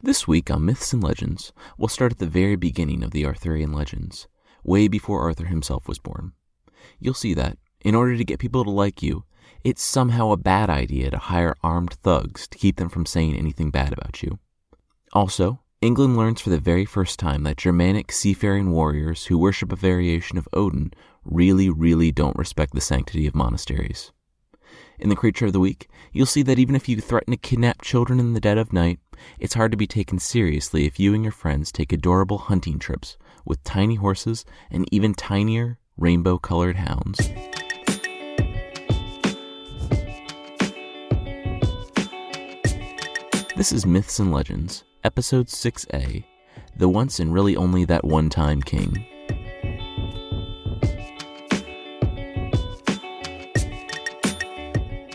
This week on Myths and Legends, we'll start at the very beginning of the Arthurian legends, way before Arthur himself was born. You'll see that, in order to get people to like you, it's somehow a bad idea to hire armed thugs to keep them from saying anything bad about you. Also, England learns for the very first time that Germanic seafaring warriors who worship a variation of Odin really don't respect the sanctity of monasteries. In the Creature of the Week, you'll see that even if you threaten to kidnap children in the dead of night, it's hard to be taken seriously if you and your friends take adorable hunting trips with tiny horses and even tinier rainbow-colored hounds. This is Myths and Legends, Episode 6A, The Once and Really Only That One Time King.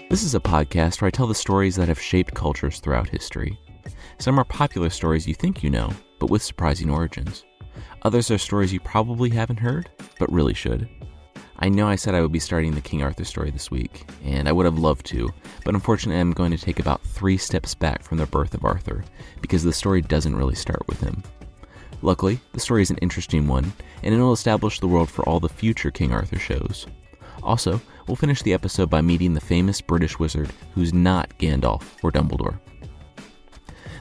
This is a podcast where I tell the stories that have shaped cultures throughout history. Some are popular stories you think you know, but with surprising origins. Others are stories you probably haven't heard, but really should. I know I said I would be starting the King Arthur story this week, and I would have loved to, but unfortunately I'm going to take about 3 steps back from the birth of Arthur, because the story doesn't really start with him. Luckily, the story is an interesting one, and it'll establish the world for all the future King Arthur shows. Also, we'll finish the episode by meeting the famous British wizard who's not Gandalf or Dumbledore.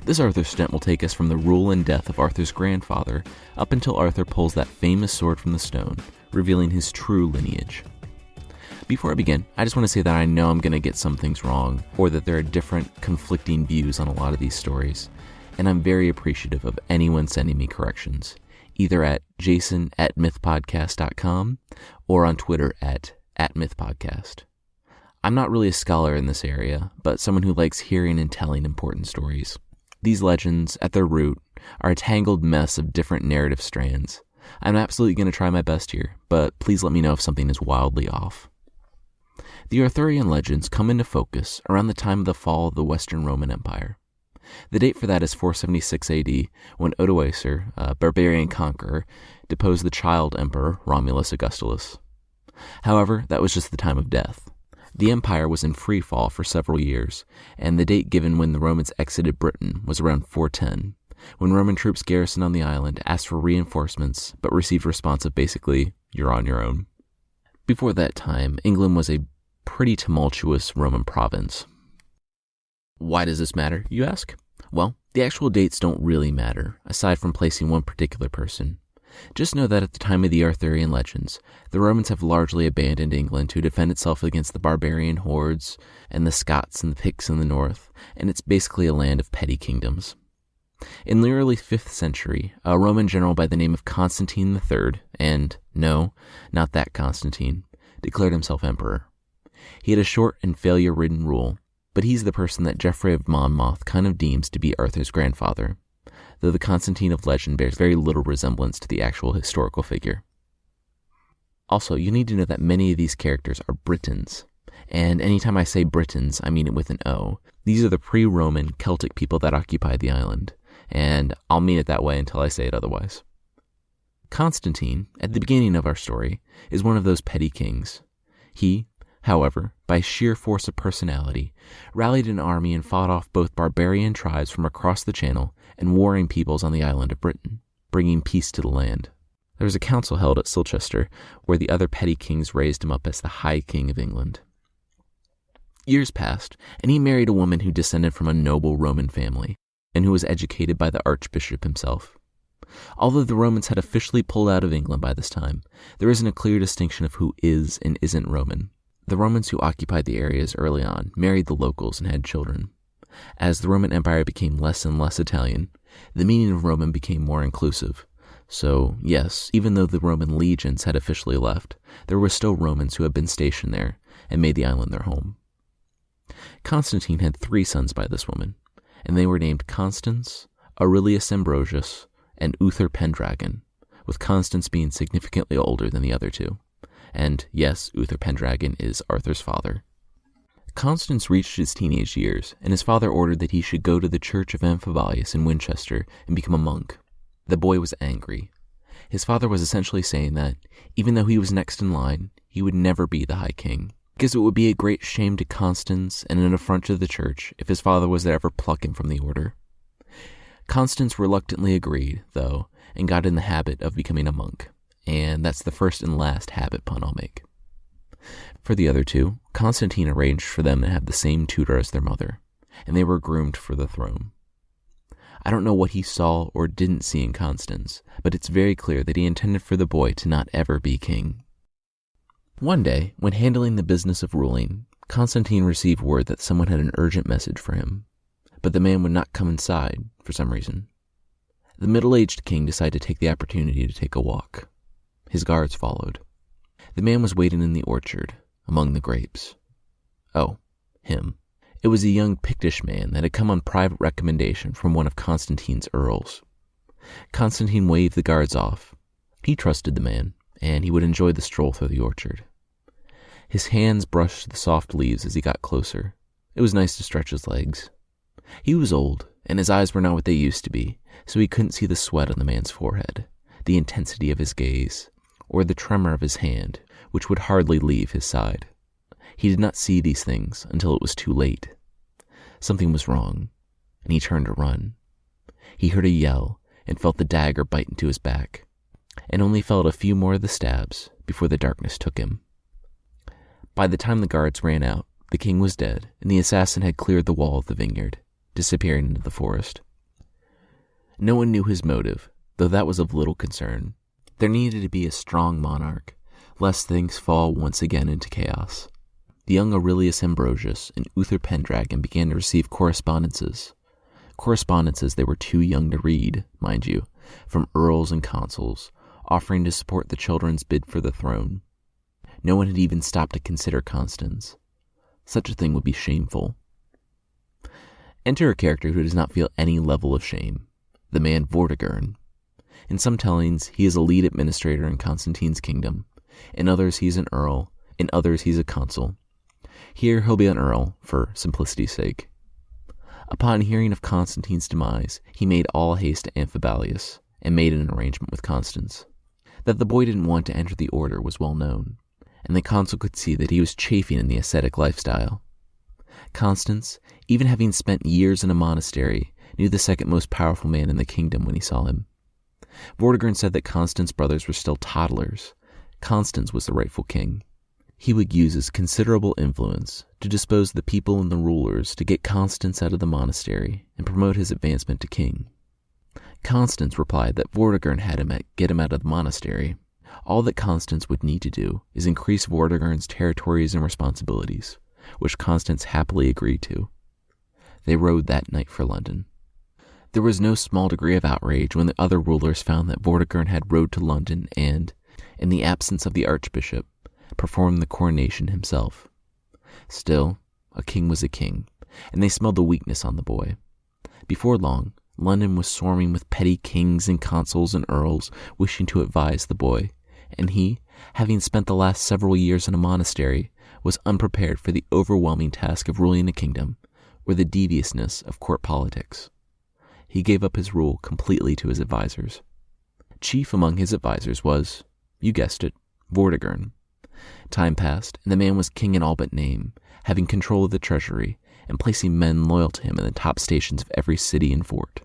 This Arthur stint will take us from the rule and death of Arthur's grandfather up until Arthur pulls that famous sword from the stone, revealing his true lineage. Before I begin, I just want to say that I know I'm going to get some things wrong, or that there are different, conflicting views on a lot of these stories, and I'm very appreciative of anyone sending me corrections, either at jason@mythpodcast.com or on Twitter at @mythpodcast. I'm not really a scholar in this area, but someone who likes hearing and telling important stories. These legends, at their root, are a tangled mess of different narrative strands. I'm absolutely going to try my best here, but please let me know if something is wildly off. The Arthurian legends come into focus around the time of the fall of the Western Roman Empire. The date for that is 476 AD, when Odoacer, a barbarian conqueror, deposed the child emperor Romulus Augustulus. However, that was just the time of death. The empire was in free fall for several years, and the date given when the Romans exited Britain was around 410, when Roman troops garrisoned on the island asked for reinforcements, but received a response of basically, you're on your own. Before that time, England was a pretty tumultuous Roman province. Why does this matter, you ask? Well, the actual dates don't really matter, aside from placing one particular person. Just know that at the time of the Arthurian legends, the Romans have largely abandoned England to defend itself against the barbarian hordes and the Scots and the Picts in the north, and it's basically a land of petty kingdoms. In the early 5th century, a Roman general by the name of Constantine III, and no, not that Constantine, declared himself emperor. He had a short and failure-ridden rule, but he's the person that Geoffrey of Monmouth kind of deems to be Arthur's grandfather, though the Constantine of legend bears very little resemblance to the actual historical figure. Also, you need to know that many of these characters are Britons, and anytime I say Britons, I mean it with an O. These are the pre-Roman Celtic people that occupied the island, and I'll mean it that way until I say it otherwise. Constantine, at the beginning of our story, is one of those petty kings. He, however, by sheer force of personality, rallied an army and fought off both barbarian tribes from across the Channel and warring peoples on the island of Britain, bringing peace to the land. There was a council held at Silchester, where the other petty kings raised him up as the High King of England. Years passed, and he married a woman who descended from a noble Roman family, and who was educated by the Archbishop himself. Although the Romans had officially pulled out of England by this time, there isn't a clear distinction of who is and isn't Roman. The Romans who occupied the areas early on married the locals and had children. As the Roman Empire became less and less Italian, the meaning of Roman became more inclusive. So, yes, even though the Roman legions had officially left, there were still Romans who had been stationed there and made the island their home. Constantine had 3 sons by this woman, and they were named Constans, Aurelius Ambrosius, and Uther Pendragon, with Constans being significantly older than the other 2. And yes, Uther Pendragon is Arthur's father. Constans reached his teenage years, and his father ordered that he should go to the Church of Amphibius in Winchester and become a monk. The boy was angry. His father was essentially saying that, even though he was next in line, he would never be the High King, because it would be a great shame to Constans and an affront to the church if his father was to ever pluck him from the order. Constance reluctantly agreed, though, and got in the habit of becoming a monk, and that's the first and last habit pun I'll make. For the other two, Constantine arranged for them to have the same tutor as their mother, and they were groomed for the throne. I don't know what he saw or didn't see in Constance, but it's very clear that he intended for the boy to not ever be king. One day, when handling the business of ruling, Constantine received word that someone had an urgent message for him, but the man would not come inside for some reason. The middle-aged king decided to take the opportunity to take a walk. His guards followed. The man was waiting in the orchard, among the grapes. Oh, him. It was a young Pictish man that had come on private recommendation from one of Constantine's earls. Constantine waved the guards off. He trusted the man, and he would enjoy the stroll through the orchard. His hands brushed the soft leaves as he got closer. It was nice to stretch his legs. He was old, and his eyes were not what they used to be, so he couldn't see the sweat on the man's forehead, the intensity of his gaze, or the tremor of his hand, which would hardly leave his side. He did not see these things until it was too late. Something was wrong, and he turned to run. He heard a yell and felt the dagger bite into his back, and only felt a few more of the stabs before the darkness took him. By the time the guards ran out, the king was dead, and the assassin had cleared the wall of the vineyard, disappearing into the forest. No one knew his motive, though that was of little concern. There needed to be a strong monarch, lest things fall once again into chaos. The young Aurelius Ambrosius and Uther Pendragon began to receive correspondences they were too young to read, mind you, from earls and consuls, offering to support the children's bid for the throne. No one had even stopped to consider Constance. Such a thing would be shameful. Enter a character who does not feel any level of shame, the man Vortigern. In some tellings, he is a lead administrator in Constantine's kingdom. In others, he is an earl. In others, he's a consul. Here, he'll be an earl, for simplicity's sake. Upon hearing of Constantine's demise, he made all haste to Amphibalius, and made an arrangement with Constance. That the boy didn't want to enter the order was well known, and the consul could see that he was chafing in the ascetic lifestyle. Constance, even having spent years in a monastery, knew the second most powerful man in the kingdom when he saw him. Vortigern said that Constance's brothers were still toddlers. Constance was the rightful king. He would use his considerable influence to dispose the people and the rulers to get Constance out of the monastery and promote his advancement to king. Constance replied that Vortigern had him get him out of the monastery. All that Constance would need to do is increase Vortigern's territories and responsibilities, which Constance happily agreed to. They rode that night for London. There was no small degree of outrage when the other rulers found that Vortigern had rode to London and, in the absence of the archbishop, performed the coronation himself. Still, a king was a king, and they smelled the weakness on the boy. Before long, London was swarming with petty kings and consuls and earls wishing to advise the boy, and he, having spent the last several years in a monastery, was unprepared for the overwhelming task of ruling a kingdom, or the deviousness of court politics. He gave up his rule completely to his advisors. Chief among his advisors was, you guessed it, Vortigern. Time passed, and the man was king in all but name, having control of the treasury, and placing men loyal to him in the top stations of every city and fort.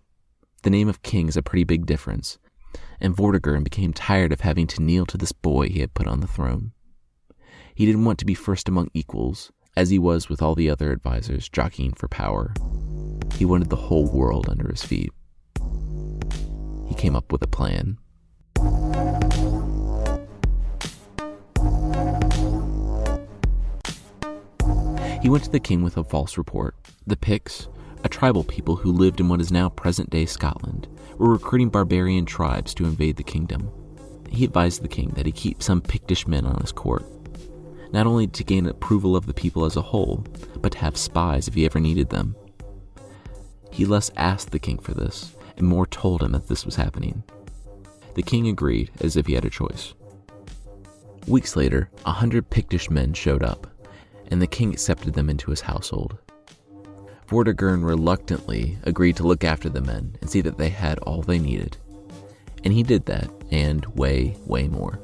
The name of king is a pretty big difference, and Vortigern became tired of having to kneel to this boy he had put on the throne. He didn't want to be first among equals, as he was with all the other advisors jockeying for power. He wanted the whole world under his feet. He came up with a plan. He went to the king with a false report. The Picts, a tribal people who lived in what is now present-day Scotland, were recruiting barbarian tribes to invade the kingdom. He advised the king that he keep some Pictish men on his court, not only to gain approval of the people as a whole, but to have spies if he ever needed them. He less asked the king for this, and more told him that this was happening. The king agreed as if he had a choice. Weeks later, 100 Pictish men showed up, and the king accepted them into his household. Vortigern reluctantly agreed to look after the men and see that they had all they needed. And he did that, and way, way more.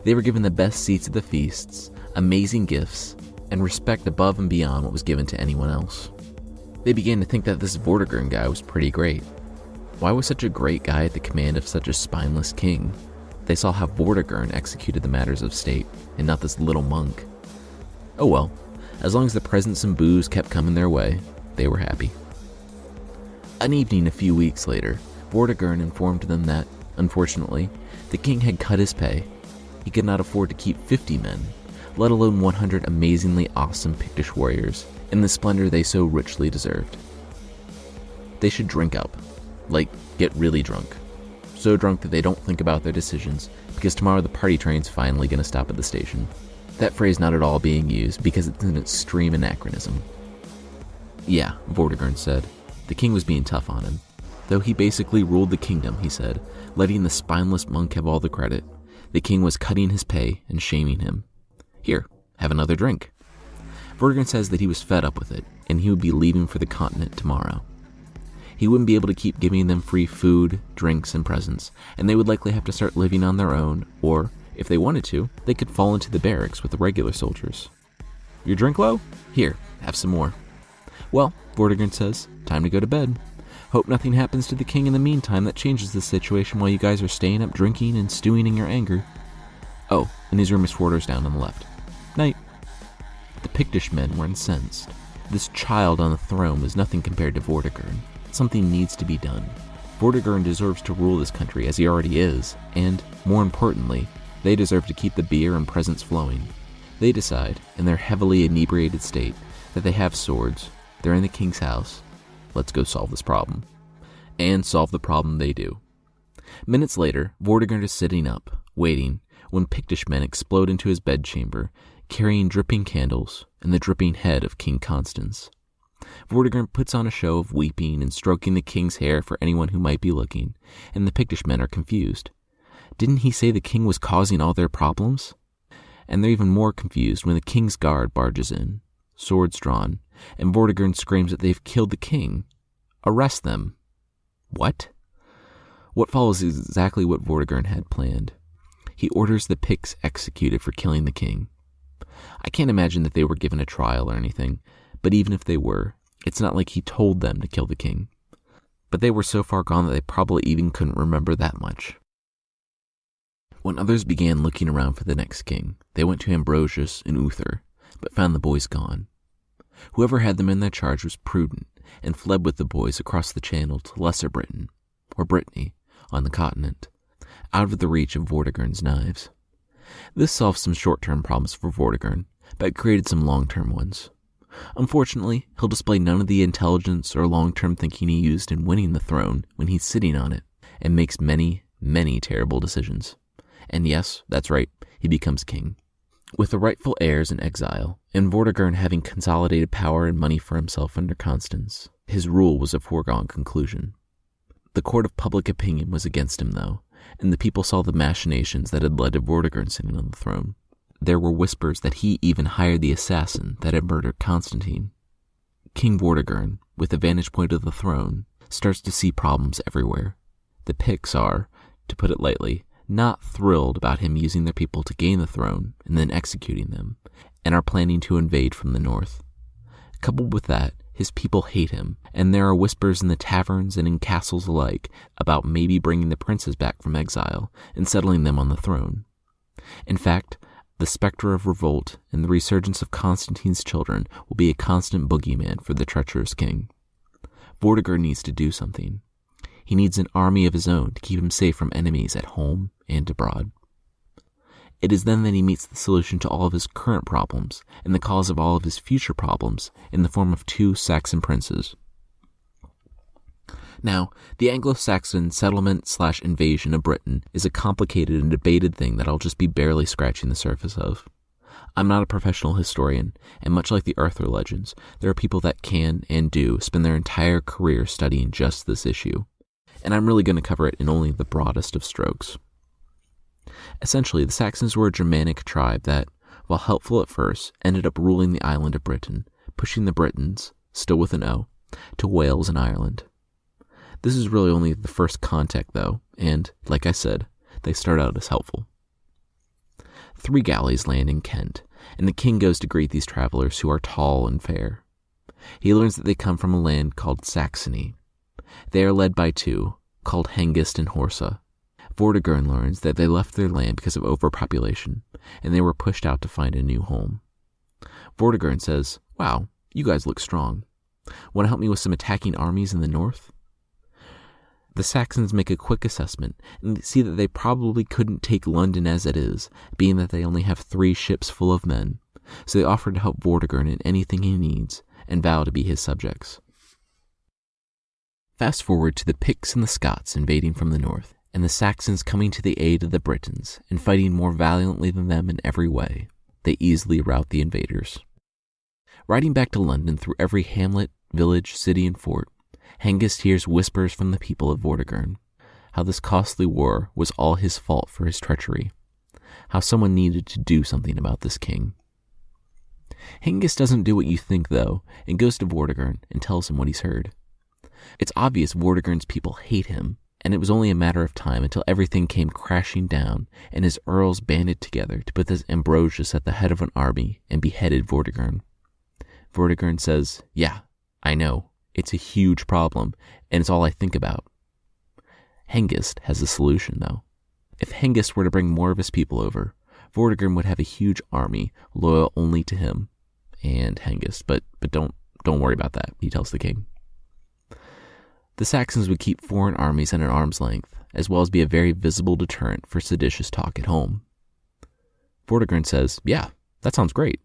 They were given the best seats at the feasts, amazing gifts, and respect above and beyond what was given to anyone else. They began to think that this Vortigern guy was pretty great. Why was such a great guy at the command of such a spineless king? They saw how Vortigern executed the matters of state, and not this little monk. Oh well, as long as the presents and booze kept coming their way, they were happy. An evening a few weeks later, Vortigern informed them that, unfortunately, the king had cut his pay. He could not afford to keep 50 men, let alone 100 amazingly awesome Pictish warriors, in the splendor they so richly deserved. They should drink up, like get really drunk. So drunk that they don't think about their decisions, because tomorrow the party train's finally going to stop at the station. That phrase not at all being used because it's an extreme anachronism. Yeah, Vortigern said. The king was being tough on him. Though he basically ruled the kingdom, he said, letting the spineless monk have all the credit. The king was cutting his pay and shaming him. Here, have another drink. Vortigern says that he was fed up with it, and he would be leaving for the continent tomorrow. He wouldn't be able to keep giving them free food, drinks, and presents, and they would likely have to start living on their own, or, if they wanted to, they could fall into the barracks with the regular soldiers. Your drink low? Here, have some more. Well, Vortigern says, time to go to bed. Hope nothing happens to the king in the meantime that changes the situation while you guys are staying up drinking and stewing in your anger. Oh, and his room is 4 doors down on the left. Night. The Pictish men were incensed. This child on the throne was nothing compared to Vortigern. Something needs to be done. Vortigern deserves to rule this country as he already is, and, more importantly, they deserve to keep the beer and presents flowing. They decide, in their heavily inebriated state, that they have swords, they're in the king's house, let's go solve this problem. And solve the problem they do. Minutes later, Vortigern is sitting up, waiting, when Pictish men explode into his bedchamber, carrying dripping candles and the dripping head of King Constans. Vortigern puts on a show of weeping and stroking the king's hair for anyone who might be looking, and the Pictish men are confused. Didn't he say the king was causing all their problems? And they're even more confused when the king's guard barges in, swords drawn, and Vortigern screams that they've killed the king. Arrest them. What? What follows is exactly what Vortigern had planned. He orders the Picts executed for killing the king. I can't imagine that they were given a trial or anything, but even if they were, it's not like he told them to kill the king. But they were so far gone that they probably even couldn't remember that much. When others began looking around for the next king, they went to Ambrosius and Uther, but found the boys gone. Whoever had them in their charge was prudent, and fled with the boys across the channel to Lesser Britain, or Brittany, on the continent, out of the reach of Vortigern's knives. This solved some short-term problems for Vortigern, but created some long-term ones. Unfortunately, he'll display none of the intelligence or long-term thinking he used in winning the throne when he's sitting on it, and makes many, many terrible decisions. And yes, that's right, he becomes king. With the rightful heirs in exile, and Vortigern having consolidated power and money for himself under Constans, his rule was a foregone conclusion. The court of public opinion was against him, though, and the people saw the machinations that had led to Vortigern sitting on the throne. There were whispers that he even hired the assassin that had murdered Constantine. King Vortigern, with the vantage point of the throne, starts to see problems everywhere. The Picts are, to put it lightly, not thrilled about him using their people to gain the throne and then executing them, and are planning to invade from the north. Coupled with that, his people hate him, and there are whispers in the taverns and in castles alike about maybe bringing the princes back from exile and settling them on the throne. In fact, the specter of revolt and the resurgence of Constantine's children will be a constant boogeyman for the treacherous king. Vortigern needs to do something. He needs an army of his own to keep him safe from enemies at home and abroad. It is then that he meets the solution to all of his current problems and the cause of all of his future problems in the form of 2 Saxon princes. Now, the Anglo-Saxon settlement/invasion of Britain is a complicated and debated thing that I'll just be barely scratching the surface of. I'm not a professional historian, and much like the Arthur legends, there are people that can and do spend their entire career studying just this issue, and I'm really going to cover it in only the broadest of strokes. Essentially, the Saxons were a Germanic tribe that, while helpful at first, ended up ruling the island of Britain, pushing the Britons, still with an O, to Wales and Ireland. This is really only the first contact, though, and, like I said, they start out as helpful. 3 galleys land in Kent, and the king goes to greet these travelers who are tall and fair. He learns that they come from a land called Saxony. They are led by 2, called Hengist and Horsa. Vortigern learns that they left their land because of overpopulation, and they were pushed out to find a new home. Vortigern says, "Wow, you guys look strong. Want to help me with some attacking armies in the north?" The Saxons make a quick assessment and see that they probably couldn't take London as it is, being that they only have 3 ships full of men, so they offer to help Vortigern in anything he needs and vow to be his subjects. Fast forward to the Picts and the Scots invading from the north, and the Saxons coming to the aid of the Britons and fighting more valiantly than them in every way. They easily rout the invaders. Riding back to London through every hamlet, village, city, and fort, Hengist hears whispers from the people of Vortigern, how this costly war was all his fault for his treachery, how someone needed to do something about this king. Hengist doesn't do what you think, though, and goes to Vortigern and tells him what he's heard. It's obvious Vortigern's people hate him, and it was only a matter of time until everything came crashing down and his earls banded together to put this Ambrosius at the head of an army and beheaded Vortigern. Vortigern says, "Yeah, I know. It's a huge problem, and it's all I think about." Hengist has a solution, though. If Hengist were to bring more of his people over, Vortigern would have a huge army loyal only to him and Hengist, but don't worry about that, he tells the king. The Saxons would keep foreign armies at an arm's length, as well as be a very visible deterrent for seditious talk at home. Vortigern says, "Yeah, that sounds great.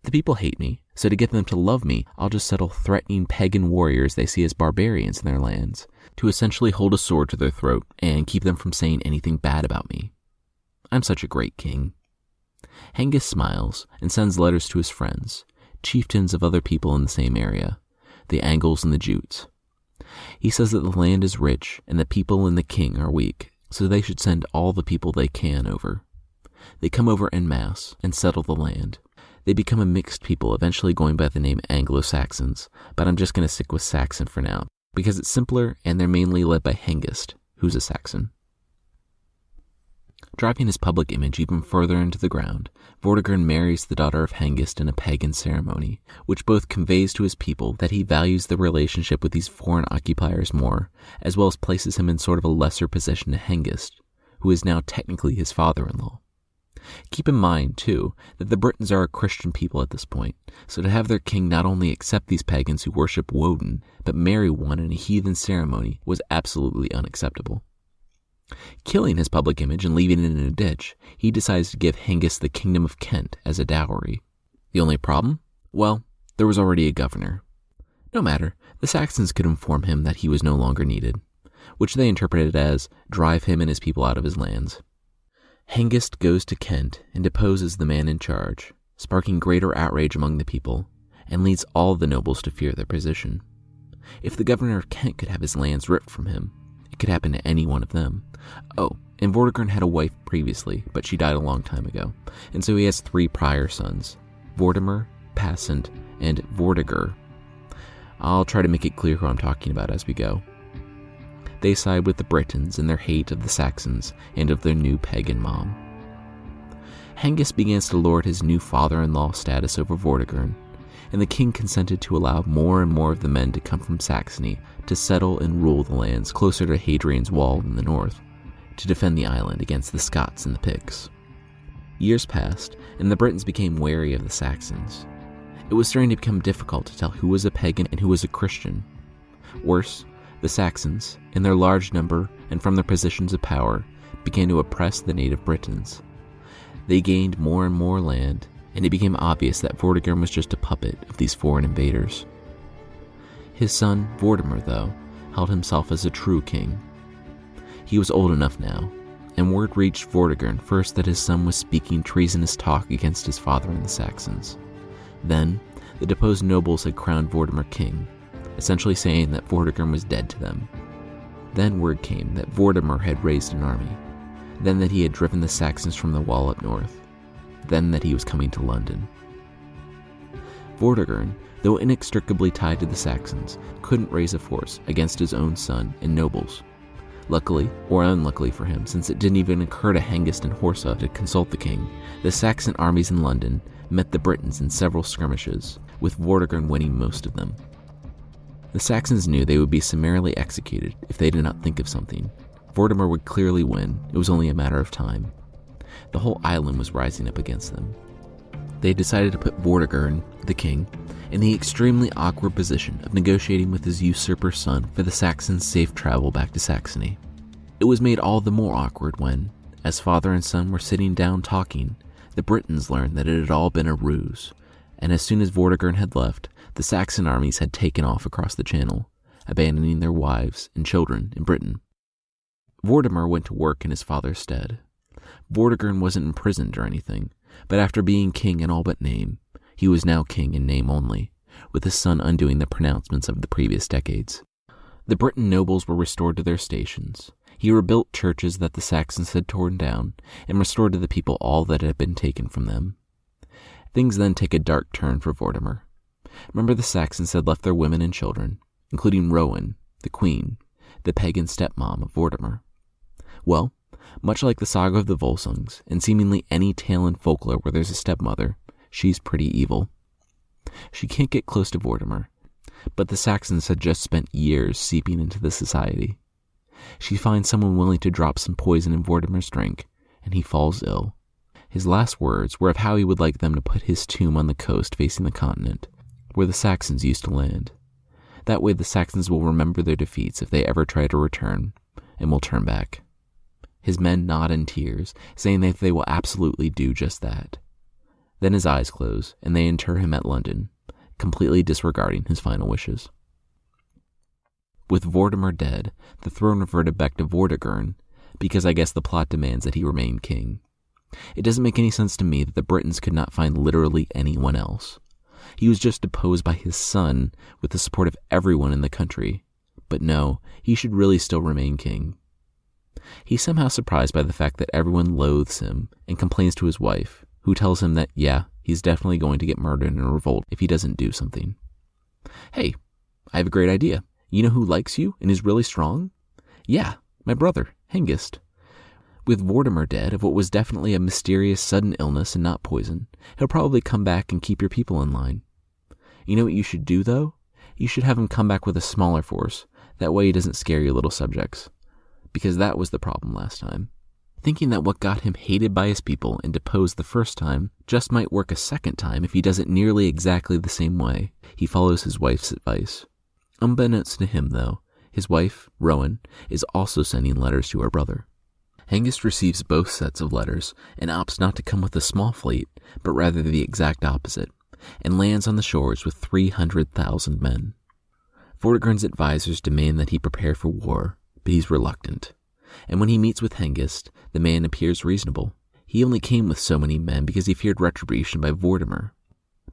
The people hate me, so to get them to love me, I'll just settle threatening pagan warriors they see as barbarians in their lands, to essentially hold a sword to their throat and keep them from saying anything bad about me. I'm such a great king." Hengist smiles and sends letters to his friends, chieftains of other people in the same area, the Angles and the Jutes. He says that the land is rich and the people and the king are weak, so they should send all the people they can over. They come over en masse and settle the land. They become a mixed people, eventually going by the name Anglo-Saxons, but I'm just going to stick with Saxon for now, because it's simpler and they're mainly led by Hengist, who's a Saxon. Driving his public image even further into the ground, Vortigern marries the daughter of Hengist in a pagan ceremony, which both conveys to his people that he values the relationship with these foreign occupiers more, as well as places him in sort of a lesser position to Hengist, who is now technically his father-in-law. Keep in mind, too, that the Britons are a Christian people at this point, so to have their king not only accept these pagans who worship Woden, but marry one in a heathen ceremony was absolutely unacceptable. Killing his public image and leaving it in a ditch, he decides to give Hengist the kingdom of Kent as a dowry. The only problem? Well, there was already a governor. No matter, the Saxons could inform him that he was no longer needed, which they interpreted as drive him and his people out of his lands. Hengist goes to Kent and deposes the man in charge, sparking greater outrage among the people, and leads all the nobles to fear their position. If the governor of Kent could have his lands ripped from him, it could happen to any one of them. Oh, and Vortigern had a wife previously, but she died a long time ago, and so he has 3 prior sons, Vortimer, Passant, and Vortigern. I'll try to make it clear who I'm talking about as we go. They side with the Britons in their hate of the Saxons and of their new pagan mom. Hengist begins to lord his new father-in-law status over Vortigern, and the king consented to allow more and more of the men to come from Saxony to settle and rule the lands closer to Hadrian's Wall in the north, to defend the island against the Scots and the Picts. Years passed, and the Britons became wary of the Saxons. It was starting to become difficult to tell who was a pagan and who was a Christian. Worse, the Saxons, in their large number and from their positions of power, began to oppress the native Britons. They gained more and more land, and it became obvious that Vortigern was just a puppet of these foreign invaders. His son, Vortimer, though, held himself as a true king. He was old enough now, and word reached Vortigern first that his son was speaking treasonous talk against his father and the Saxons. Then, the deposed nobles had crowned Vortimer king, essentially saying that Vortigern was dead to them. Then word came that Vortimer had raised an army, then that he had driven the Saxons from the wall up north, then that he was coming to London. Vortigern, though inextricably tied to the Saxons, couldn't raise a force against his own son and nobles. Luckily, or unluckily for him, since it didn't even occur to Hengist and Horsa to consult the king, the Saxon armies in London met the Britons in several skirmishes, with Vortigern winning most of them. The Saxons knew they would be summarily executed if they did not think of something. Vortimer would clearly win. It was only a matter of time. The whole island was rising up against them. They decided to put Vortigern, the king, in the extremely awkward position of negotiating with his usurper son for the Saxons' safe travel back to Saxony. It was made all the more awkward when, as father and son were sitting down talking, the Britons learned that it had all been a ruse, and as soon as Vortigern had left, the Saxon armies had taken off across the channel, abandoning their wives and children in Britain. Vortimer went to work in his father's stead. Vortigern wasn't imprisoned or anything, but after being king in all but name, he was now king in name only, with his son undoing the pronouncements of the previous decades. The Briton nobles were restored to their stations. He rebuilt churches that the Saxons had torn down, and restored to the people all that had been taken from them. Things then take a dark turn for Vortimer. Remember, the Saxons had left their women and children, including Rowan, the queen, the pagan stepmom of Vortimer. Well, much like the saga of the Volsungs, and seemingly any tale in folklore where there's a stepmother, she's pretty evil. She can't get close to Vortimer, but the Saxons had just spent years seeping into the society. She finds someone willing to drop some poison in Vortimer's drink, and he falls ill. His last words were of how he would like them to put his tomb on the coast facing the continent, where the Saxons used to land. That way the Saxons will remember their defeats if they ever try to return, and will turn back. His men nod in tears, saying that they will absolutely do just that. Then his eyes close, and they inter him at London, completely disregarding his final wishes. With Vortimer dead, the throne reverted back to Vortigern, because I guess the plot demands that he remain king. It doesn't make any sense to me that the Britons could not find literally anyone else. He was just deposed by his son with the support of everyone in the country. But no, he should really still remain king. He's somehow surprised by the fact that everyone loathes him and complains to his wife, who tells him that, yeah, he's definitely going to get murdered in a revolt if he doesn't do something. Hey, I have a great idea. You know who likes you and is really strong? Yeah, my brother, Hengist. With Vortimer dead of what was definitely a mysterious sudden illness and not poison, he'll probably come back and keep your people in line. You know what you should do, though? You should have him come back with a smaller force. That way he doesn't scare your little subjects. Because that was the problem last time. Thinking that what got him hated by his people and deposed the first time just might work a second time if he does it nearly exactly the same way, he follows his wife's advice. Unbeknownst to him, though, his wife, Rowan, is also sending letters to her brother. Hengist receives both sets of letters and opts not to come with a small fleet, but rather the exact opposite, and lands on the shores with 300,000 men. Vortigern's advisors demand that he prepare for war, but he's reluctant. And when he meets with Hengist, the man appears reasonable. He only came with so many men because he feared retribution by Vortimer.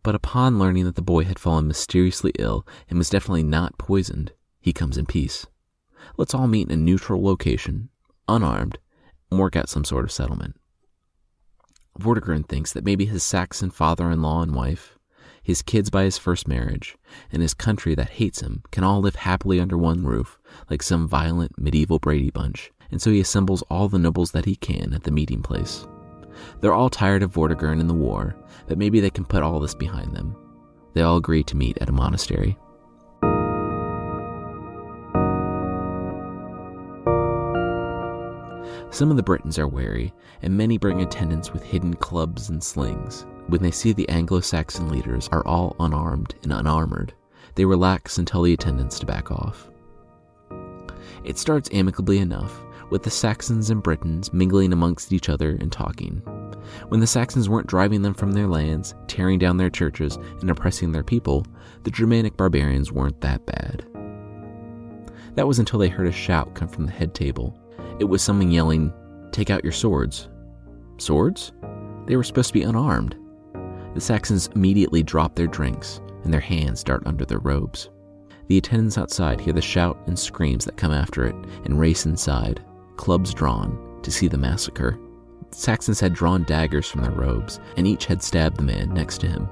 But upon learning that the boy had fallen mysteriously ill and was definitely not poisoned, he comes in peace. Let's all meet in a neutral location, unarmed, and work out some sort of settlement. Vortigern thinks that maybe his Saxon father-in-law and wife, his kids by his first marriage, and his country that hates him can all live happily under one roof, like some violent medieval Brady Bunch, and so he assembles all the nobles that he can at the meeting place. They're all tired of Vortigern and the war, but maybe they can put all this behind them. They all agree to meet at a monastery. Some of the Britons are wary, and many bring attendants with hidden clubs and slings. When they see the Anglo-Saxon leaders are all unarmed and unarmored, they relax and tell the attendants to back off. It starts amicably enough, with the Saxons and Britons mingling amongst each other and talking. When the Saxons weren't driving them from their lands, tearing down their churches, and oppressing their people, the Germanic barbarians weren't that bad. That was until they heard a shout come from the head table. It was someone yelling, "Take out your swords." Swords? They were supposed to be unarmed. The Saxons immediately drop their drinks, and their hands dart under their robes. The attendants outside hear the shout and screams that come after it and race inside, clubs drawn, to see the massacre. The Saxons had drawn daggers from their robes, and each had stabbed the man next to him.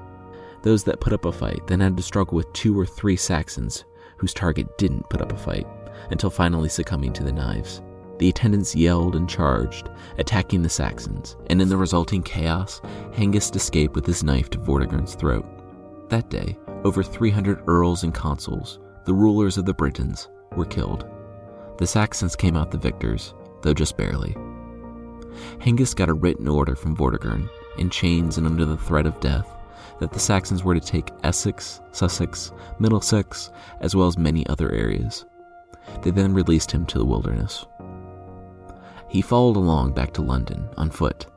Those that put up a fight then had to struggle with 2 or 3 Saxons whose target didn't put up a fight, until finally succumbing to the knives. The attendants yelled and charged, attacking the Saxons, and in the resulting chaos, Hengist escaped with his knife to Vortigern's throat. That day, over 300 earls and consuls, the rulers of the Britons, were killed. The Saxons came out the victors, though just barely. Hengist got a written order from Vortigern, in chains and under the threat of death, that the Saxons were to take Essex, Sussex, Middlesex, as well as many other areas. They then released him to the wilderness. He followed along back to London on foot,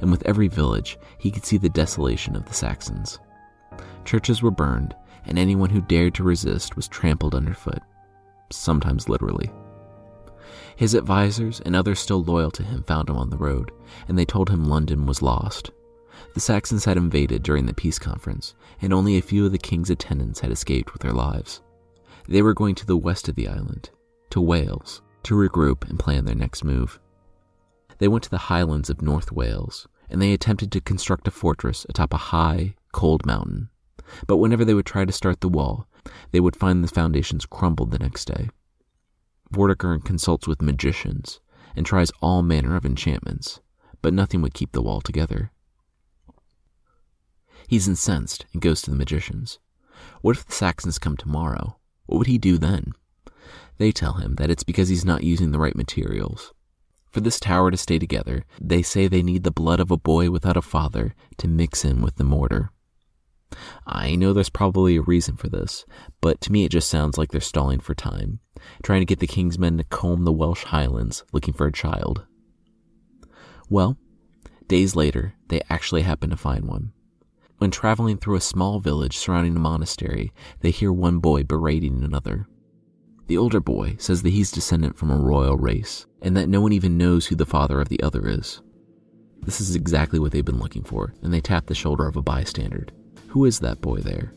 and with every village he could see the desolation of the Saxons. Churches were burned, and anyone who dared to resist was trampled underfoot, sometimes literally. His advisors and others still loyal to him found him on the road, and they told him London was lost. The Saxons had invaded during the peace conference, and only a few of the king's attendants had escaped with their lives. They were going to the west of the island, to Wales, to regroup and plan their next move. They went to the highlands of North Wales, and they attempted to construct a fortress atop a high, cold mountain. But whenever they would try to start the wall, they would find the foundations crumbled the next day. Vortigern consults with magicians and tries all manner of enchantments, but nothing would keep the wall together. He's incensed and goes to the magicians. What if the Saxons come tomorrow? What would he do then? They tell him that it's because he's not using the right materials. For this tower to stay together, they say they need the blood of a boy without a father to mix in with the mortar. I know there's probably a reason for this, but to me it just sounds like they're stalling for time, trying to get the king's men to comb the Welsh highlands looking for a child. Well, days later, they actually happen to find one. When traveling through a small village surrounding a monastery, they hear one boy berating another. The older boy says that he's descendant from a royal race, and that no one even knows who the father of the other is. This is exactly what they've been looking for, and they tap the shoulder of a bystander. Who is that boy there?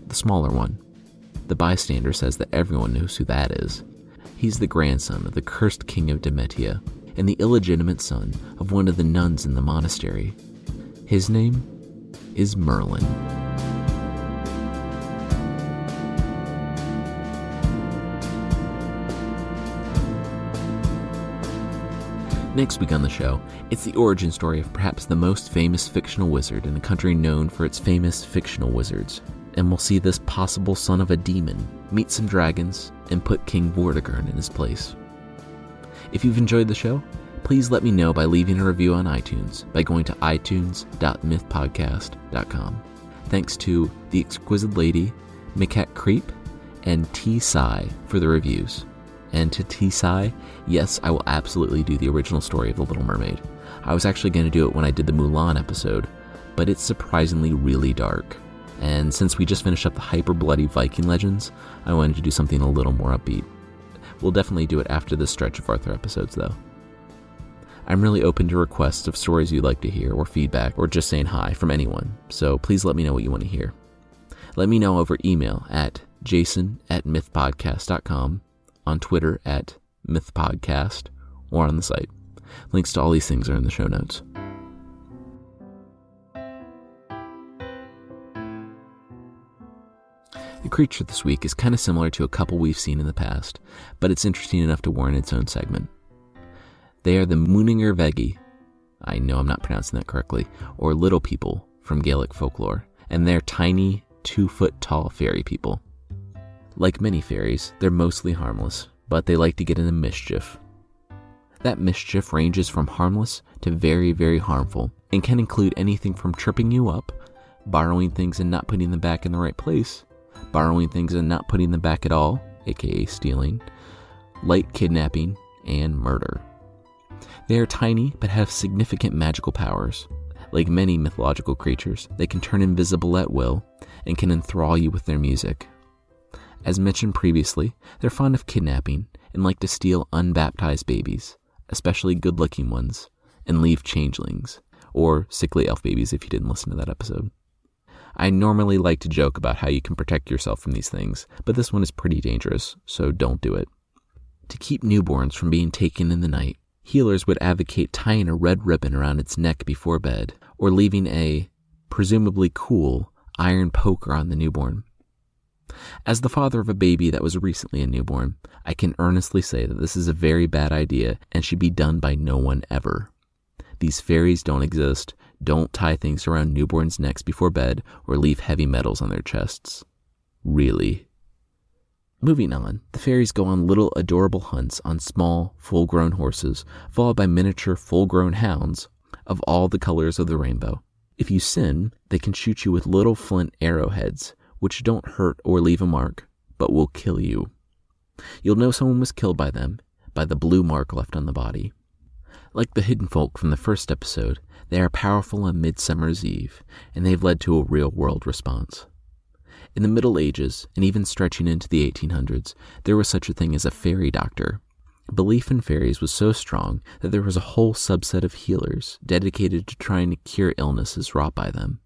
The smaller one. The bystander says that everyone knows who that is. He's the grandson of the cursed king of Demetia, and the illegitimate son of one of the nuns in the monastery. His name is Merlin. Next week on the show, it's the origin story of perhaps the most famous fictional wizard in a country known for its famous fictional wizards. And we'll see this possible son of a demon meet some dragons and put King Vortigern in his place. If you've enjoyed the show, please let me know by leaving a review on iTunes by going to itunes.mythpodcast.com. Thanks to The Exquisite Lady, Mikat Creep, and T-Sai for the reviews. And to T-Sai, yes, I will absolutely do the original story of The Little Mermaid. I was actually going to do it when I did the Mulan episode, but it's surprisingly really dark. And since we just finished up the hyper-bloody Viking legends, I wanted to do something a little more upbeat. We'll definitely do it after this stretch of Arthur episodes, though. I'm really open to requests of stories you'd like to hear, or feedback, or just saying hi from anyone, so please let me know what you want to hear. Let me know over email at jason@mythpodcast.com, on Twitter at mythpodcast, or on the site. Links to all these things are in the show notes. The creature this week is kind of similar to a couple we've seen in the past, but it's interesting enough to warrant its own segment. They are the Mooninger Vegi, I know I'm not pronouncing that correctly, or little people from Gaelic folklore, and they're tiny, 2-foot-tall fairy people. Like many fairies, they're mostly harmless, but they like to get into mischief. That mischief ranges from harmless to very, very harmful, and can include anything from tripping you up, borrowing things and not putting them back in the right place, borrowing things and not putting them back at all, aka stealing, light kidnapping, and murder. They are tiny but have significant magical powers. Like many mythological creatures, they can turn invisible at will and can enthrall you with their music. As mentioned previously, they're fond of kidnapping and like to steal unbaptized babies, especially good-looking ones, and leave changelings, or sickly elf babies if you didn't listen to that episode. I normally like to joke about how you can protect yourself from these things, but this one is pretty dangerous, so don't do it. To keep newborns from being taken in the night, healers would advocate tying a red ribbon around its neck before bed, or leaving a, presumably cool, iron poker on the newborn. As the father of a baby that was recently a newborn, I can earnestly say that this is a very bad idea and should be done by no one ever. These fairies don't exist. Don't tie things around newborns' necks before bed or leave heavy metals on their chests. Really. Moving on, the fairies go on little adorable hunts on small, full-grown horses, followed by miniature, full-grown hounds of all the colors of the rainbow. If you sin, they can shoot you with little flint arrowheads, which don't hurt or leave a mark, but will kill you. You'll know someone was killed by them, by the blue mark left on the body. Like the hidden folk from the first episode, they are powerful on Midsummer's Eve, and they've led to a real-world response. In the Middle Ages, and even stretching into the 1800s, there was such a thing as a fairy doctor. Belief in fairies was so strong that there was a whole subset of healers dedicated to trying to cure illnesses wrought by them.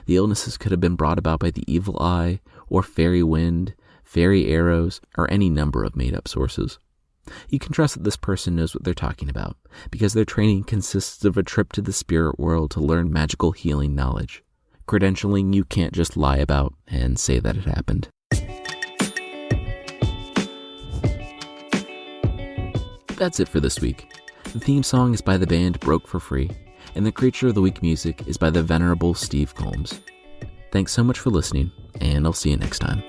The illnesses could have been brought about by the evil eye, or fairy wind, fairy arrows, or any number of made-up sources. You can trust that this person knows what they're talking about, because their training consists of a trip to the spirit world to learn magical healing knowledge. Credentialing you can't just lie about and say that it happened. That's it for this week. The theme song is by the band Broke for Free, and the Creature of the Week music is by the venerable Steve Combs. Thanks so much for listening, and I'll see you next time.